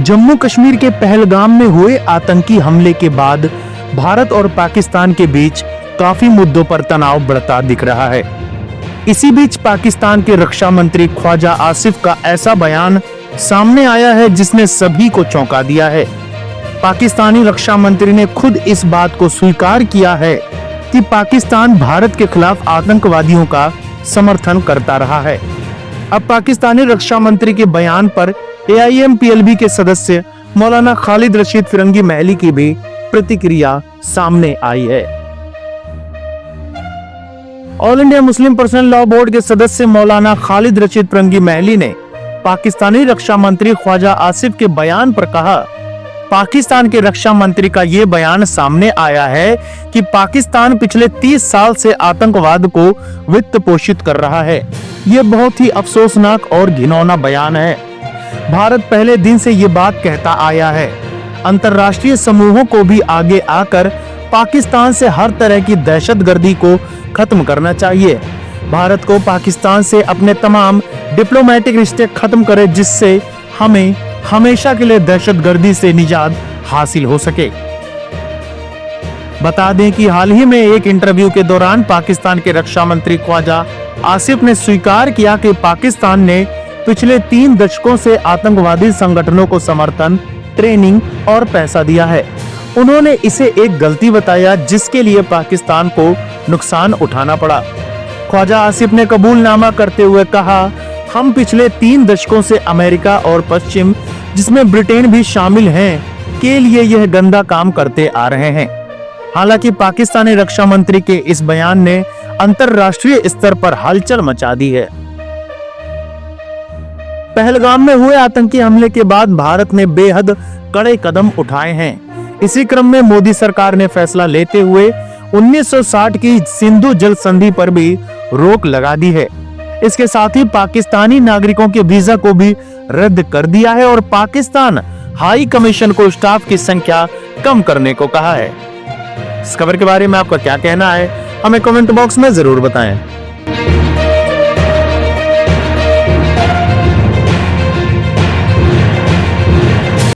जम्मू कश्मीर के पहलगाम में हुए आतंकी हमले के बाद भारत और पाकिस्तान के बीच काफी मुद्दों पर तनाव बढ़ता दिख रहा है। इसी बीच पाकिस्तान के रक्षा मंत्री ख्वाजा आसिफ का ऐसा बयान सामने आया है जिसने सभी को चौंका दिया है। पाकिस्तानी रक्षा मंत्री ने खुद इस बात को स्वीकार किया है कि पाकिस्तान भारत के खिलाफ आतंकवादियों का समर्थन करता रहा है। अब पाकिस्तानी रक्षा मंत्री के बयान पर AIMPLB के सदस्य मौलाना खालिद रशीद फिरंगी महली की भी प्रतिक्रिया सामने आई है। All India Muslim personal law board के सदस्य मौलाना खालिद रशीद फिरंगी महली ने पाकिस्तानी रक्षा मंत्री ख्वाजा आसिफ के बयान पर कहा, पाकिस्तान के रक्षा मंत्री का ये बयान सामने आया है कि पाकिस्तान पिछले 30 साल से आतंकवाद को वित्त पोषित कर रहा है। ये बहुत ही अफसोसनाक और घिनौना बयान है। भारत पहले दिन से ये बात कहता आया है। अंतर्राष्ट्रीय समूहों को भी आगे आकर पाकिस्तान से हर तरह की दहशतगर्दी को खत्म करना चाहिए। भारत को पाकिस्तान से अपने तमाम डिप्लोमेटिक रिश्ते खत्म करे, जिससे हमें हमेशा के लिए दहशतगर्दी से निजात हासिल हो सके। बता दें कि हाल ही में एक इंटरव्यू के दौरान पाकिस्तान के रक्षा मंत्री ख्वाजा आसिफ ने स्वीकार किया कि पाकिस्तान ने पिछले 3 दशकों से आतंकवादी संगठनों को समर्थन, ट्रेनिंग और पैसा दिया है। उन्होंने इसे एक गलती बताया जिसके लिए पाकिस्तान को नुकसान उठाना पड़ा। ख्वाजा आसिफ ने कबूलनामा करते हुए कहा, हम पिछले 3 दशकों से अमेरिका और पश्चिम, जिसमें ब्रिटेन भी शामिल हैं, के लिए यह गंदा काम करते आ रहे हैं। हालांकि पाकिस्तानी रक्षा मंत्री के इस बयान ने अंतरराष्ट्रीय स्तर पर हलचल मचा दी है। पहलगाम में हुए आतंकी हमले के बाद भारत ने बेहद कड़े कदम उठाए हैं। इसी क्रम में मोदी सरकार ने फैसला लेते हुए 1960 की सिंधु जल संधि पर भी रोक लगा दी है। इसके साथ ही पाकिस्तानी नागरिकों के वीजा को भी रद्द कर दिया है और पाकिस्तान हाई कमीशन को स्टाफ की संख्या कम करने को कहा है। इस खबर के बारे में आपका क्या कहना है, हमें कमेंट बॉक्स में जरूर बताएं।